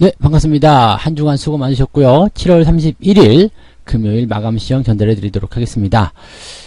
네, 반갑습니다. 한 주간 수고 많으셨고요. 7월 31일 금요일 마감 시황 전달해 드리도록 하겠습니다.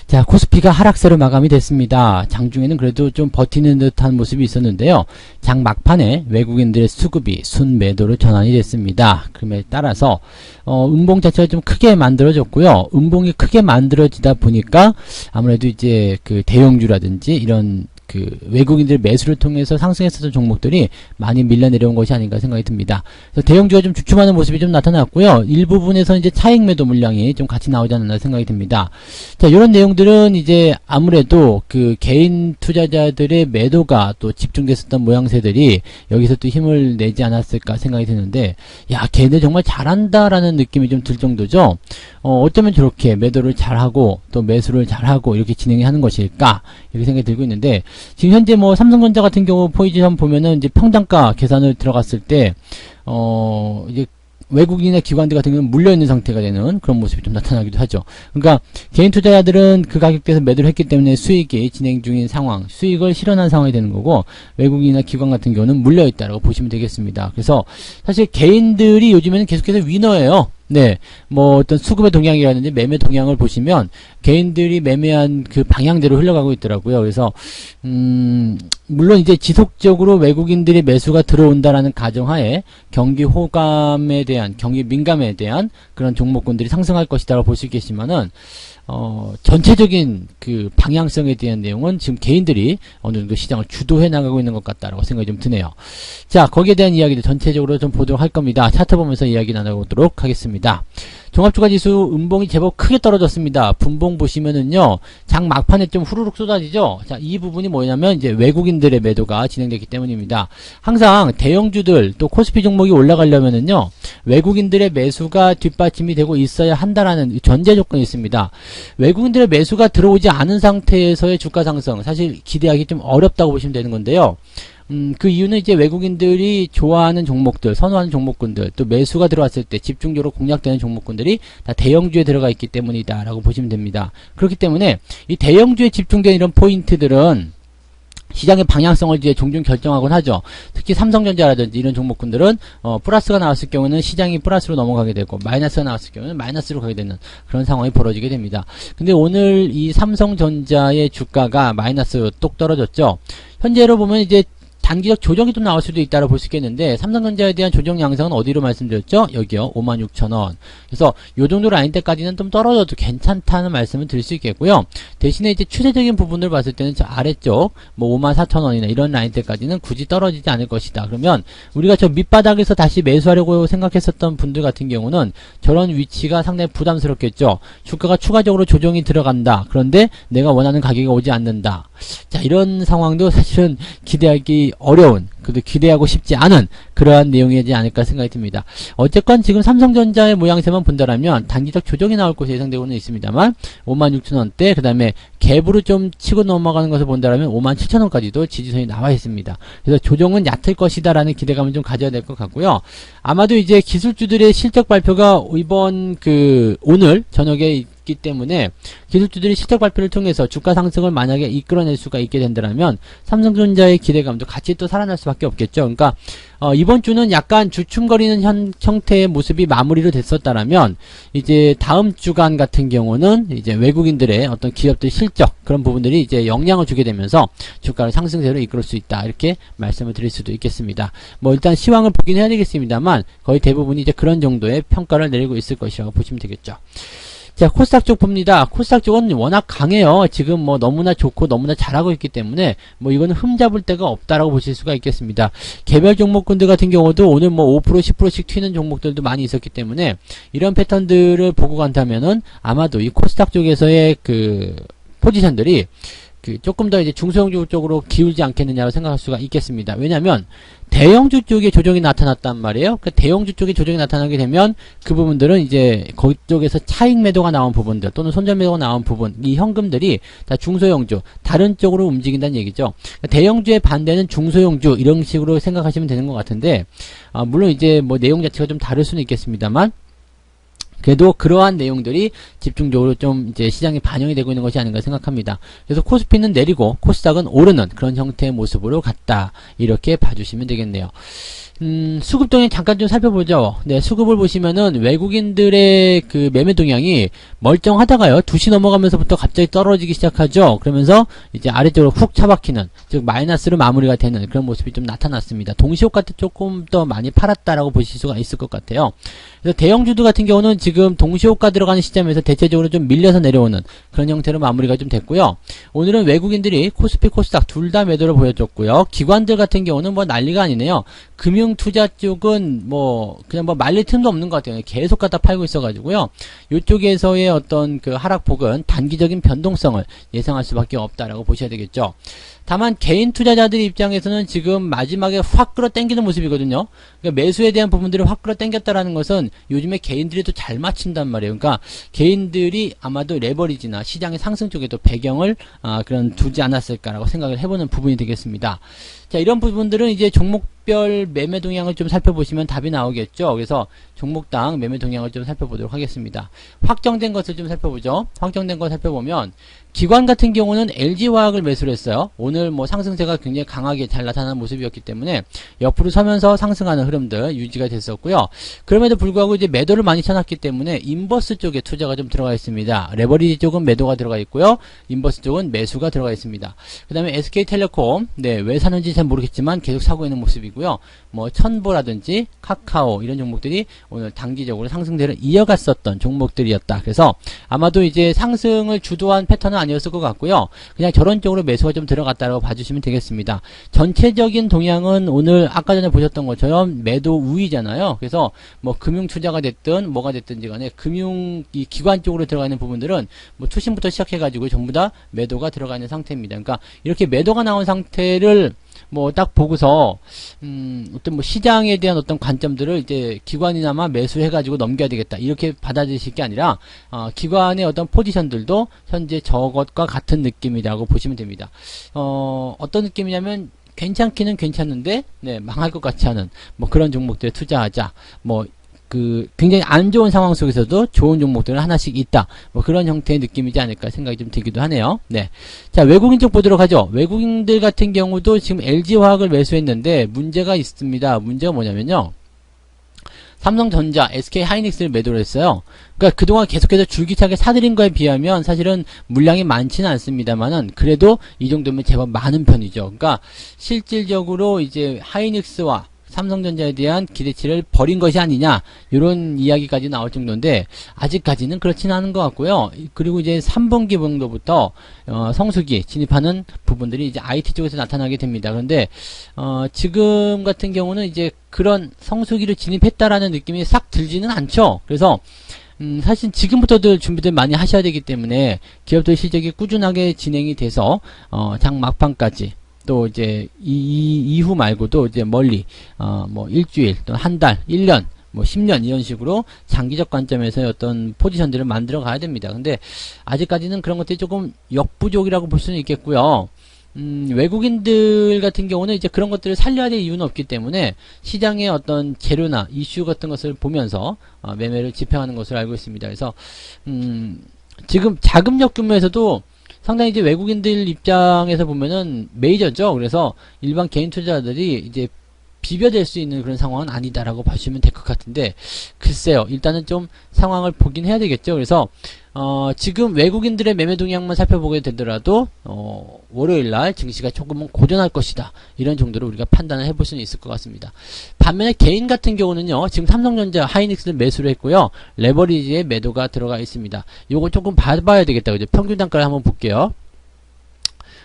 자, 코스피가 하락세로 마감이 됐습니다. 장중에는 그래도 좀 버티는 듯한 모습이 있었는데요. 장 막판에 외국인들의 수급이 순매도로 전환이 됐습니다. 그럼에 따라서 음봉 자체가 좀 크게 만들어졌고요. 음봉이 크게 만들어지다 보니까 아무래도 이제 그 대형주라든지 이런 그 외국인들 매수를 통해서 상승했었던 종목들이 많이 밀려 내려온 것이 아닌가 생각이 듭니다. 그래서 대형주가 좀 주춤하는 모습이 좀 나타났고요. 일부분에서 이제 차익 매도 물량이 좀 같이 나오지 않았나 생각이 듭니다. 자, 이런 내용들은 이제 아무래도 그 개인 투자자들의 매도가 또 집중됐었던 모양새들이 여기서 또 힘을 내지 않았을까 생각이 드는데, 야, 걔네 정말 잘한다라는 느낌이 좀 들 정도죠. 어쩌면 저렇게 매도를 잘하고 또 매수를 잘하고 이렇게 진행이 하는 것일까 이렇게 생각이 들고 있는데, 지금 현재 뭐 삼성전자 같은 경우 포지션 보면은 이제 평단가 계산을 들어갔을 때 이제 외국인이나 기관들 같은 경우는 물려있는 상태가 되는 그런 모습이 좀 나타나기도 하죠. 그러니까 개인 투자자들은 그 가격대에서 매도를 했기 때문에 수익이 진행 중인 상황, 수익을 실현한 상황이 되는 거고, 외국인이나 기관 같은 경우는 물려있다라고 보시면 되겠습니다. 그래서 사실 개인들이 요즘에는 계속해서 위너예요. 네, 뭐 어떤 수급의 동향이라든지 매매 동향을 보시면 개인들이 매매한 그 방향대로 흘러가고 있더라고요. 그래서 물론 이제 지속적으로 외국인들의 매수가 들어온다라는 가정하에 경기 호감에 대한, 경기 민감에 대한 그런 종목군들이 상승할 것이다라고 볼 수 있겠지만은 전체적인 그 방향성에 대한 내용은 지금 개인들이 어느 정도 시장을 주도해 나가고 있는 것 같다라고 생각이 좀 드네요. 자, 거기에 대한 이야기를 전체적으로 좀 보도록 할 겁니다. 차트 보면서 이야기 나눠보도록 하겠습니다. 종합주가지수 음봉이 제법 크게 떨어졌습니다. 분봉 보시면은요, 장 막판에 좀 후루룩 쏟아지죠. 자, 이 부분이 뭐냐면 이제 외국인들의 매도가 진행됐기 때문입니다. 항상 대형주들 또 코스피 종목이 올라가려면은요, 외국인들의 매수가 뒷받침이 되고 있어야 한다라는 전제 조건이 있습니다. 외국인들의 매수가 들어오지 않은 상태에서의 주가 상승, 사실 기대하기 좀 어렵다고 보시면 되는 건데요. 그 이유는 이제 외국인들이 좋아하는 종목들, 선호하는 종목군들, 또 매수가 들어왔을 때 집중적으로 공략되는 종목군들이 다 대형주에 들어가 있기 때문이다 라고 보시면 됩니다. 그렇기 때문에 이 대형주에 집중된 이런 포인트들은 시장의 방향성을 이제 종종 결정하곤 하죠. 특히 삼성전자라든지 이런 종목군들은 플러스가 나왔을 경우는 시장이 플러스로 넘어가게 되고, 마이너스가 나왔을 경우는 마이너스로 가게 되는 그런 상황이 벌어지게 됩니다. 근데 오늘 이 삼성전자의 주가가 마이너스로 뚝 떨어졌죠. 현재로 보면 이제 단기적 조정이 좀 나올 수도 있다고 볼 수 있겠는데, 삼성전자에 대한 조정 양상은 어디로 말씀드렸죠? 여기요, 56,000원. 그래서 요 정도 라인 때까지는 좀 떨어져도 괜찮다는 말씀을 드릴 수 있겠고요. 대신에 이제 추세적인 부분을 봤을 때는 저 아래쪽 뭐 54,000원이나 이런 라인 때까지는 굳이 떨어지지 않을 것이다. 그러면 우리가 저 밑바닥에서 다시 매수하려고 생각했었던 분들 같은 경우는 저런 위치가 상당히 부담스럽겠죠. 주가가 추가적으로 조정이 들어간다. 그런데 내가 원하는 가격이 오지 않는다. 자, 이런 상황도 사실은 기대하기 어려운, 그래도 기대하고 싶지 않은 그러한 내용이지 않을까 생각이 듭니다. 어쨌건 지금 삼성전자의 모양새만 본다라면 단기적 조정이 나올 것이 예상되고는 있습니다만, 56,000원대, 그 다음에 갭으로 좀 치고 넘어가는 것을 본다라면 57,000원까지도 지지선이 나와 있습니다. 그래서 조정은 얕을 것이다라는 기대감을 좀 가져야 될 것 같고요. 아마도 이제 기술주들의 실적 발표가 이번 오늘 저녁에 있기 때문에 기술주들이 실적 발표를 통해서 주가 상승을 만약에 이끌어낼 수가 있게 된다면 삼성전자의 기대감도 같이 또 살아날 수밖에 없겠죠. 그러니까 이번 주는 약간 주춤거리는 형태의 모습이 마무리로 됐었다라면, 이제 다음 주간 같은 경우는 이제 외국인들의 어떤 기업들 실적, 그런 부분들이 이제 영향을 주게 되면서 주가를 상승세로 이끌 수 있다, 이렇게 말씀을 드릴 수도 있겠습니다. 뭐 일단 시황을 보긴 해야 되겠습니다만 거의 대부분이 이제 그런 정도의 평가를 내리고 있을 것이라고 보시면 되겠죠. 자, 코스닥 쪽 봅니다. 코스닥 쪽은 워낙 강해요. 지금 뭐 너무나 좋고 너무나 잘하고 있기 때문에 뭐 이거는 흠잡을 데가 없다라고 보실 수가 있겠습니다. 개별 종목군들 같은 경우도 오늘 뭐 5% 10%씩 튀는 종목들도 많이 있었기 때문에 이런 패턴들을 보고 간다면은 아마도 이 코스닥 쪽에서의 그 포지션들이 조금 더 이제 중소형주 쪽으로 기울지 않겠느냐고 생각할 수가 있겠습니다. 왜냐면 대형주 쪽에 조정이 나타났단 말이에요. 그 대형주 쪽에 조정이 나타나게 되면 그 부분들은 이제 그쪽에서 차익 매도가 나온 부분들 또는 손절 매도가 나온 부분, 이 현금들이 다 중소형주, 다른 쪽으로 움직인다는 얘기죠. 대형주의 반대는 중소형주, 이런 식으로 생각하시면 되는 것 같은데, 물론 이제 뭐 내용 자체가 좀 다를 수는 있겠습니다만, 그래도 그러한 내용들이 집중적으로 좀 이제 시장에 반영이 되고 있는 것이 아닌가 생각합니다. 그래서 코스피는 내리고 코스닥은 오르는 그런 형태의 모습으로 갔다, 이렇게 봐주시면 되겠네요. 수급 동향 잠깐 좀 살펴보죠. 네, 수급을 보시면은 외국인들의 그 매매 동향이 멀쩡하다가요, 2시 넘어가면서부터 갑자기 떨어지기 시작하죠. 그러면서 이제 아래쪽으로 훅 처박히는, 즉 마이너스로 마무리가 되는 그런 모습이 좀 나타났습니다. 동시효과 때 조금 더 많이 팔았다라고 보실 수가 있을 것 같아요. 그래서 대형주도 같은 경우는 지금 동시효과 들어가는 시점에서 대체적으로 좀 밀려서 내려오는 그런 형태로 마무리가 좀 됐고요. 오늘은 외국인들이 코스피, 코스닥 둘 다 매도를 보여줬고요. 기관들 같은 경우는 뭐 난리가 아니네요. 금융투자 쪽은 뭐 그냥 뭐 말릴 틈도 없는 것 같아요. 계속 갖다 팔고 있어가지고요. 이쪽에서의 어떤 그 하락폭은 단기적인 변동성을 예상할 수밖에 없다라고 보셔야 되겠죠. 다만 개인 투자자들 입장에서는 지금 마지막에 확 끌어당기는 모습이거든요. 그러니까 매수에 대한 부분들을 확 끌어당겼다라는 것은 요즘에 개인들이 또 잘 맞춘단 말이에요. 그러니까 개인들이 아마도 레버리지나 시장의 상승 쪽에도 배경을 그런 두지 않았을까라고 생각을 해보는 부분이 되겠습니다. 자, 이런 부분들은 이제 종목별 매매 동향을 좀 살펴보시면 답이 나오겠죠. 그래서 종목당 매매 동향을 좀 살펴보도록 하겠습니다. 확정된 것을 좀 살펴보죠. 확정된 거 살펴보면 기관 같은 경우는 LG화학을 매수를 했어요. 오늘 뭐 상승세가 굉장히 강하게 잘 나타나는 모습이었기 때문에 옆으로 서면서 상승하는 흐름들 유지가 됐었고요. 그럼에도 불구하고 이제 매도를 많이 쳐놨기 때문에 인버스 쪽에 투자가 좀 들어가 있습니다. 레버리지 쪽은 매도가 들어가 있고요. 인버스 쪽은 매수가 들어가 있습니다. 그 다음에 SK텔레콤, 네, 왜 사는지 잘 모르겠지만 계속 사고 있는 모습이고요. 뭐 천보라든지 카카오 이런 종목들이 오늘 단기적으로 상승세를 이어갔었던 종목들이었다. 그래서 아마도 이제 상승을 주도한 패턴은 아니었을 것 같고요. 그냥 저런 쪽으로 매수가 좀 들어갔다라고 봐주시면 되겠습니다. 전체적인 동향은 오늘 아까 전에 보셨던 것처럼 매도 우위잖아요. 그래서 뭐 금융 투자가 됐든 뭐가 됐든지 간에 금융 이 기관 쪽으로 들어가 있는 부분들은 뭐 투신부터 시작해가지고 전부 다 매도가 들어가 있는 상태입니다. 그러니까 이렇게 매도가 나온 상태를 뭐 딱 보고서 어떤 뭐 시장에 대한 어떤 관점들을 이제 기관이나마 매수해가지고 넘겨야 되겠다 이렇게 받아들이실 게 아니라 기관의 어떤 포지션들도 현재 저것과 같은 느낌이라고 보시면 됩니다. 어떤 느낌이냐면 괜찮기는 괜찮은데 네, 망할 것 같지 않은 뭐 그런 종목들에 투자하자 뭐 굉장히 안 좋은 상황 속에서도 좋은 종목들은 하나씩 있다. 뭐 그런 형태의 느낌이지 않을까 생각이 좀 들기도 하네요. 네. 자, 외국인 쪽 보도록 하죠. 외국인들 같은 경우도 지금 LG화학을 매수했는데 문제가 있습니다. 문제가 뭐냐면요. 삼성전자, SK하이닉스를 매도를 했어요. 그러니까 그동안 계속해서 줄기차게 사들인 거에 비하면 사실은 물량이 많지는 않습니다만은 그래도 이 정도면 제법 많은 편이죠. 그러니까 실질적으로 이제 하이닉스와 삼성전자에 대한 기대치를 버린 것이 아니냐 이런 이야기까지 나올 정도인데 아직까지는 그렇지는 않은 것 같고요. 그리고 이제 3분기 정도부터 성수기 진입하는 부분들이 이제 IT 쪽에서 나타나게 됩니다. 그런데 지금 같은 경우는 이제 그런 성수기를 진입했다라는 느낌이 싹 들지는 않죠. 그래서 사실 지금부터들 준비들 많이 하셔야 되기 때문에 기업들 실적이 꾸준하게 진행이 돼서 장 막판까지 또 이제 이후 말고도 이제 멀리 뭐 일주일 또 한 달, 1년, 뭐 10년 이런 식으로 장기적 관점에서 어떤 포지션들을 만들어 가야 됩니다. 근데 아직까지는 그런 것들이 조금 역부족이라고 볼 수는 있겠고요. 외국인들 같은 경우는 이제 그런 것들을 살려야 될 이유는 없기 때문에 시장의 어떤 재료나 이슈 같은 것을 보면서 매매를 집행하는 것으로 알고 있습니다. 그래서 지금 자금력 규모에서도 상당히 이제 외국인들 입장에서 보면은 메이저죠. 그래서 일반 개인 투자자들이 이제 비벼댈 수 있는 그런 상황은 아니다라고 봐주시면 될 것 같은데 글쎄요. 일단은 좀 상황을 보긴 해야 되겠죠. 그래서 지금 외국인들의 매매 동향만 살펴보게 되더라도 월요일날 증시가 조금은 고전할 것이다. 이런 정도로 우리가 판단을 해볼 수는 있을 것 같습니다. 반면에 개인 같은 경우는요. 지금 삼성전자, 하이닉스를 매수를 했고요. 레버리지에 매도가 들어가 있습니다. 요거 조금 봐봐야 되겠다. 그죠? 평균 단가를 한번 볼게요.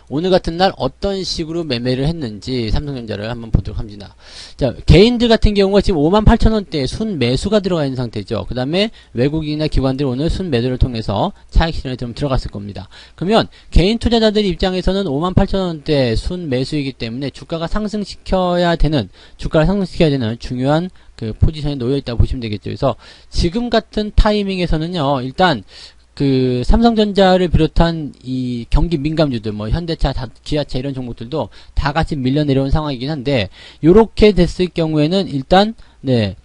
오늘 같은 날 어떤 식으로 매매를 했는지 삼성전자를 한번 보도록 합니다. 자, 개인들 같은 경우가 지금 58,000원대에 순 매수가 들어가 있는 상태죠. 그 다음에 외국인이나 기관들 오늘 순 매도를 통해서 차익 실현에 좀 들어갔을 겁니다. 그러면 개인 투자자들 입장에서는 58,000원대 순 매수이기 때문에 주가를 상승시켜야 되는 중요한 그 포지션에 놓여 있다고 보시면 되겠죠. 그래서 지금 같은 타이밍에서는요, 일단 삼성전자를 비롯한 이 경기 민감주들, 뭐 현대차, 기아차 이런 종목들도 다 같이 밀려 내려온 상황이긴 한데, 요렇게 됐을 경우에는 일단, 네,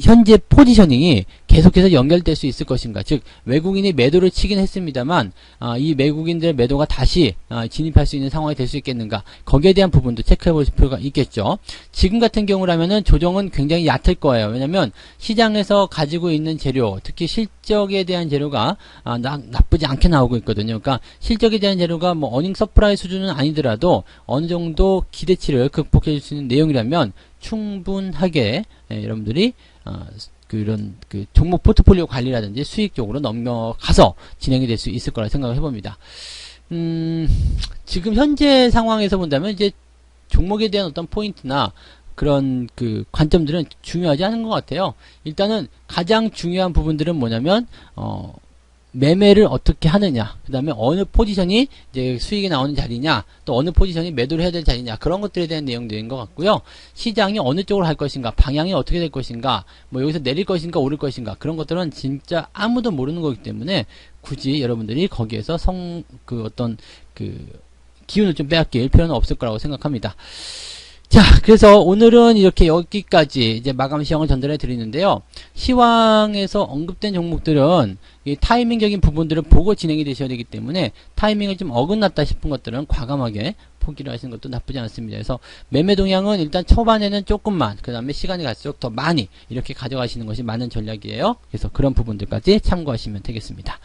현재 포지셔닝이 계속해서 연결될 수 있을 것인가. 즉 외국인이 매도를 치긴 했습니다만 이 외국인들의 매도가 다시 진입할 수 있는 상황이 될 수 있겠는가. 거기에 대한 부분도 체크해 볼 필요가 있겠죠. 지금 같은 경우라면은 조정은 굉장히 얕을 거예요. 왜냐하면 시장에서 가지고 있는 재료, 특히 실적에 대한 재료가 나쁘지 않게 나오고 있거든요. 그러니까 실적에 대한 재료가 뭐 어닝 서프라이 수준은 아니더라도 어느 정도 기대치를 극복해 줄 수 있는 내용이라면 충분하게 여러분들이 그런 종목 포트폴리오 관리라든지 수익 쪽으로 넘어가서 진행이 될 수 있을 거라 생각을 해봅니다. 지금 현재 상황에서 본다면 이제 종목에 대한 어떤 포인트나 그런 관점들은 중요하지 않은 것 같아요. 일단은 가장 중요한 부분들은 뭐냐면 매매를 어떻게 하느냐, 그 다음에 어느 포지션이 이제 수익이 나오는 자리냐, 또 어느 포지션이 매도를 해야 될 자리냐, 그런 것들에 대한 내용들인 것 같고요. 시장이 어느 쪽으로 할 것인가, 방향이 어떻게 될 것인가, 뭐 여기서 내릴 것인가, 오를 것인가, 그런 것들은 진짜 아무도 모르는 거기 때문에 굳이 여러분들이 거기에서 기운을 좀 빼앗길 필요는 없을 거라고 생각합니다. 자, 그래서 오늘은 이렇게 여기까지 이제 마감 시황을 전달해 드리는데요. 시황에서 언급된 종목들은 이 타이밍적인 부분들을 보고 진행이 되셔야 되기 때문에 타이밍을 좀 어긋났다 싶은 것들은 과감하게 포기를 하시는 것도 나쁘지 않습니다. 그래서 매매 동향은 일단 초반에는 조금만, 그 다음에 시간이 갈수록 더 많이 이렇게 가져가시는 것이 맞는 전략이에요. 그래서 그런 부분들까지 참고하시면 되겠습니다.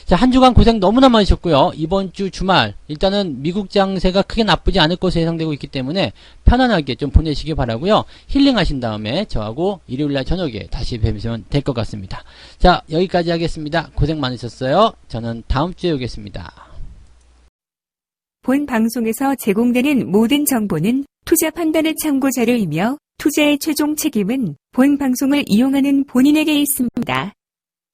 자, 한 주간 고생 너무나 많으셨고요. 이번 주 주말 일단은 미국 장세가 크게 나쁘지 않을 것으로 예상되고 있기 때문에 편안하게 좀 보내시기 바라고요. 힐링하신 다음에 저하고 일요일날 저녁에 다시 뵈면 될 것 같습니다. 자, 여기까지 하겠습니다. 고생 많으셨어요. 저는 다음 주에 오겠습니다. 본 방송에서 제공되는 모든 정보는 투자 판단의 참고 자료이며 투자의 최종 책임은 본 방송을 이용하는 본인에게 있습니다.